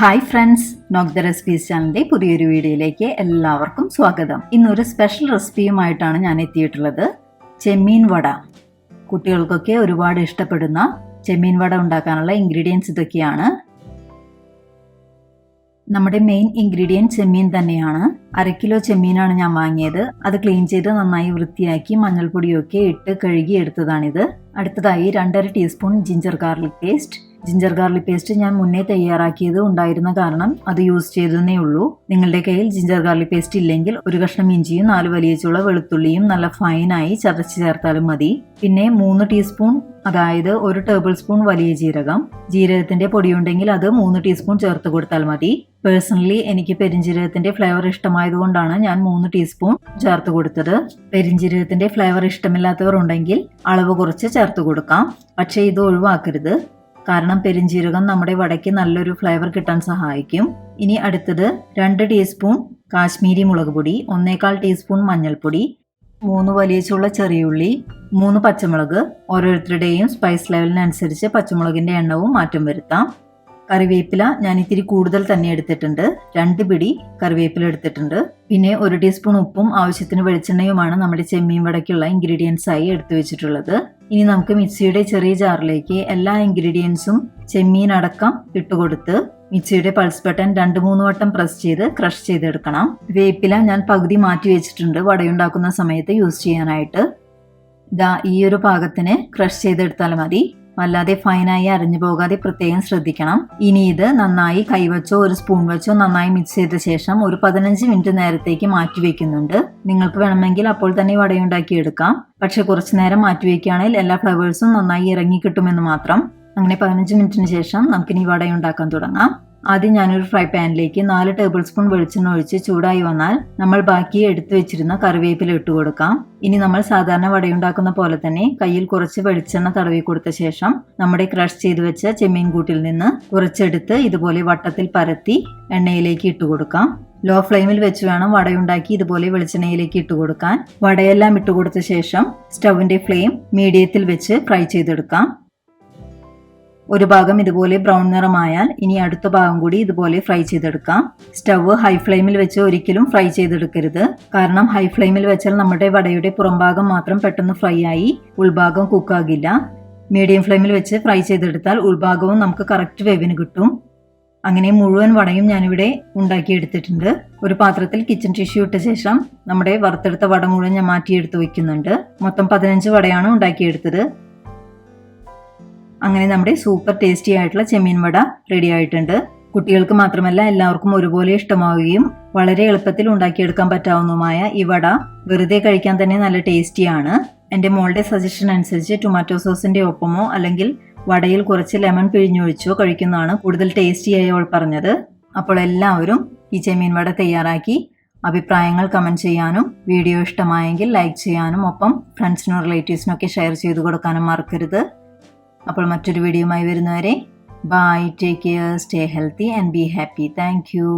Hi friends, നോക്ക് the recipes ചാനലിൻ്റെ പുതിയൊരു വീഡിയോയിലേക്ക് എല്ലാവർക്കും സ്വാഗതം. ഇന്നൊരു സ്പെഷ്യൽ റെസിപ്പിയുമായിട്ടാണ് ഞാൻ എത്തിയിട്ടുള്ളത്. ചെമ്മീൻ വട. കുട്ടികൾക്കൊക്കെ ഒരുപാട് ഇഷ്ടപ്പെടുന്ന ചെമ്മീൻ വട ഉണ്ടാക്കാനുള്ള ഇൻഗ്രീഡിയൻസ് ഇതൊക്കെയാണ്. നമ്മുടെ മെയിൻ ഇൻഗ്രീഡിയൻറ്റ് ചെമ്മീൻ തന്നെയാണ്. 1/2 കിലോ ചെമ്മീനാണ് ഞാൻ വാങ്ങിയത്. അത് ക്ലീൻ ചെയ്ത് നന്നായി വൃത്തിയാക്കി മഞ്ഞൾപ്പൊടിയൊക്കെ ഇട്ട് കഴുകി എടുത്തതാണിത്. അടുത്തതായി 2.5 teaspoon ginger garlic paste. Ginger garlic paste ഞാൻ മുന്നേ തയ്യാറാക്കിയത് ഉണ്ടായിരുന്ന കാരണം അത് യൂസ് ചെയ്തതേ ഉള്ളൂ. നിങ്ങളുടെ കയ്യിൽ ജിഞ്ചർ ഗാർലിക് പേസ്റ്റ് ഇല്ലെങ്കിൽ 1 കഷ്ണം ഇഞ്ചിയും 4 വലിയ ചുള വെളുത്തുള്ളിയും നല്ല ഫൈനായി ചതച്ച് ചേർത്താലും മതി. പിന്നെ 3 ടീസ്പൂൺ, അതായത് 1 ടേബിൾ സ്പൂൺ വലിയ ജീരകം. ജീരകത്തിന്റെ പൊടിയുണ്ടെങ്കിൽ അത് 3 ടീസ്പൂൺ ചേർത്ത് കൊടുത്താൽ മതി. പേഴ്സണലി എനിക്ക് പെരിഞ്ജീരകത്തിന്റെ ഫ്ലേവർ ഇഷ്ടമായതുകൊണ്ടാണ് ഞാൻ 3 ടീസ്പൂൺ ചേർത്ത് കൊടുത്തത്. പെരിഞ്ജീരകത്തിന്റെ ഫ്ലേവർ ഇഷ്ടമില്ലാത്തവർ ഉണ്ടെങ്കിൽ അളവ് കുറച്ച് ചേർത്ത് കൊടുക്കാം. പക്ഷേ ഇത് ഒഴിവാക്കരുത്, കാരണം പെരിഞ്ജീരകം നമ്മുടെ വടയ്ക്ക് നല്ലൊരു ഫ്ലേവർ കിട്ടാൻ സഹായിക്കും. ഇനി അടുത്തത് 2 ടീസ്പൂൺ കാശ്മീരി മുളക് പൊടി, 1/4 ടീസ്പൂൺ മഞ്ഞൾപ്പൊടി, 3 വലിയ ചുള്ള ചെറിയുള്ളി, 3 പച്ചമുളക്. ഓരോരുത്തരുടെയും സ്പൈസ് ലെവലിനനുസരിച്ച് പച്ചമുളകിന്റെ എണ്ണവും മാറ്റം വരുത്താം. കറിവേപ്പില ഞാൻ ഇത്തിരി കൂടുതൽ തന്നെ എടുത്തിട്ടുണ്ട്. 2 പിടി കറിവേപ്പില എടുത്തിട്ടുണ്ട്. പിന്നെ 1 ടീസ്പൂൺ ഉപ്പും ആവശ്യത്തിന് വെളിച്ചെണ്ണയുമാണ് നമ്മുടെ ചെമ്മീൻ വടയ്ക്കുള്ള ഇൻഗ്രീഡിയൻസ് ആയി എടുത്തു വെച്ചിട്ടുള്ളത്. ഇനി നമുക്ക് മിക്സിയുടെ ചെറിയ ജാറിലേക്ക് എല്ലാ ഇൻഗ്രീഡിയൻസും ചെമ്മീൻ അടക്കം ഇട്ടുകൊടുത്ത് മിക്സിയുടെ പൾസ് ബട്ടൺ 2-3 വട്ടം പ്രസ് ചെയ്ത് ക്രഷ് ചെയ്തെടുക്കണം. വേപ്പില ഞാൻ പകുതി മാറ്റി വെച്ചിട്ടുണ്ട് വടയുണ്ടാക്കുന്ന സമയത്ത് യൂസ് ചെയ്യാനായിട്ട്. ഈ ഒരു പാകത്തിന് ക്രഷ് ചെയ്തെടുത്താൽ മതി. വല്ലാതെ ഫൈനായി അരഞ്ഞു പോകാതെ പ്രത്യേകം ശ്രദ്ധിക്കണം. ഇനി ഇത് നന്നായി കൈവച്ചോ 1 സ്പൂൺ വെച്ചോ നന്നായി മിക്സ് ചെയ്ത ശേഷം ഒരു 15 മിനിറ്റ് നേരത്തേക്ക് മാറ്റി വെക്കുന്നുണ്ട്. നിങ്ങൾക്ക് വേണമെങ്കിൽ അപ്പോൾ തന്നെ വടയുണ്ടാക്കി എടുക്കാം. പക്ഷെ കുറച്ചു നേരം മാറ്റി വയ്ക്കുകയാണെങ്കിൽ എല്ലാ ഫ്ലേവേഴ്സും നന്നായി ഇറങ്ങി കിട്ടുമെന്ന് മാത്രം. അങ്ങനെ 15 മിനിറ്റിന് ശേഷം നമുക്കിനി വടയുണ്ടാക്കാൻ തുടങ്ങാം. ആദ്യം ഞാനൊരു ഫ്രൈ പാനിലേക്ക് 4 ടേബിൾ സ്പൂൺ വെളിച്ചെണ്ണ ഒഴിച്ച് ചൂടായി വന്നാൽ നമ്മൾ ബാക്കി എടുത്തു വെച്ചിരുന്ന കറിവേപ്പില ഇട്ട് കൊടുക്കാം. ഇനി നമ്മൾ സാധാരണ വടയുണ്ടാക്കുന്ന പോലെ തന്നെ കയ്യിൽ കുറച്ച് വെളിച്ചെണ്ണ തടവി കൊടുത്ത ശേഷം നമ്മുടെ ക്രഷ് ചെയ്ത് വെച്ച ചെമ്മീൻ കൂട്ടിൽ നിന്ന് കുറച്ചെടുത്ത് ഇതുപോലെ വട്ടത്തിൽ പരത്തി എണ്ണയിലേക്ക് ഇട്ട് കൊടുക്കാം. ലോ ഫ്ലെയിമിൽ വെച്ച് വേണം വടയുണ്ടാക്കി ഇതുപോലെ വെളിച്ചെണ്ണയിലേക്ക് ഇട്ട് കൊടുക്കാൻ. വടയെല്ലാം ഇട്ട് കൊടുത്ത ശേഷം സ്റ്റൗവിന്റെ ഫ്ലെയിം മീഡിയത്തിൽ വെച്ച് ഫ്രൈ ചെയ്തെടുക്കാം. ഒരു ഭാഗം ഇതുപോലെ ബ്രൗൺ നിറമായാൽ ഇനി അടുത്ത ഭാഗം കൂടി ഇതുപോലെ ഫ്രൈ ചെയ്തെടുക്കാം. സ്റ്റവ് ഹൈ ഫ്ലെയിമിൽ വെച്ച് ഒരിക്കലും ഫ്രൈ ചെയ്തെടുക്കരുത്, കാരണം ഹൈ ഫ്ലെയിമിൽ വെച്ചാൽ നമ്മുടെ വടയുടെ പുറംഭാഗം മാത്രം പെട്ടെന്ന് ഫ്രൈ ആയി ഉൾഭാഗം കുക്കാകില്ല. മീഡിയം ഫ്ലെയിമിൽ വെച്ച് ഫ്രൈ ചെയ്തെടുത്താൽ ഉൾഭാഗവും നമുക്ക് കറക്റ്റ് വേവിന് കിട്ടും. അങ്ങനെ മുഴുവൻ വടയും ഞാനിവിടെ ഉണ്ടാക്കിയെടുത്തിട്ടുണ്ട്. ഒരു പാത്രത്തിൽ കിച്ചൺ ടിഷ്യൂ ഇട്ട ശേഷം നമ്മുടെ വറുത്തെടുത്ത വട മുഴുവൻ ഞാൻ മാറ്റിയെടുത്ത് വയ്ക്കുന്നുണ്ട്. മൊത്തം 15 വടയാണ് ഉണ്ടാക്കിയെടുത്തത്. അങ്ങനെ നമ്മുടെ സൂപ്പർ ടേസ്റ്റി ആയിട്ടുള്ള ചെമ്മീൻ വട റെഡി ആയിട്ടുണ്ട്. കുട്ടികൾക്ക് മാത്രമല്ല എല്ലാവർക്കും ഒരുപോലെ ഇഷ്ടമാവുകയും വളരെ എളുപ്പത്തിൽ ഉണ്ടാക്കിയെടുക്കാൻ പറ്റാവുന്നതുമായ ഈ വട വെറുതെ കഴിക്കാൻ തന്നെ നല്ല ടേസ്റ്റിയാണ്. എൻ്റെ മോളുടെ സജഷൻ അനുസരിച്ച് ടൊമാറ്റോ സോസിന്റെ ഒപ്പമോ അല്ലെങ്കിൽ വടയിൽ കുറച്ച് ലെമൺ പിഴിഞ്ഞൊഴിച്ചോ കഴിക്കുന്നതാണ് കൂടുതൽ ടേസ്റ്റിയായി അവൾ പറഞ്ഞത്. അപ്പോൾ എല്ലാവരും ഈ ചെമ്മീൻ വട തയ്യാറാക്കി അഭിപ്രായങ്ങൾ കമന്റ് ചെയ്യാനും വീഡിയോ ഇഷ്ടമായെങ്കിൽ ലൈക്ക് ചെയ്യാനും ഒപ്പം ഫ്രണ്ട്സിനും റിലേറ്റീവ്സിനൊക്കെ ഷെയർ ചെയ്തു കൊടുക്കാനും മറക്കരുത്. അപ്പോൾ മറ്റൊരു വീഡിയോയുമായി വരുന്നവരെ bye, take care, stay healthy and be happy. Thank U.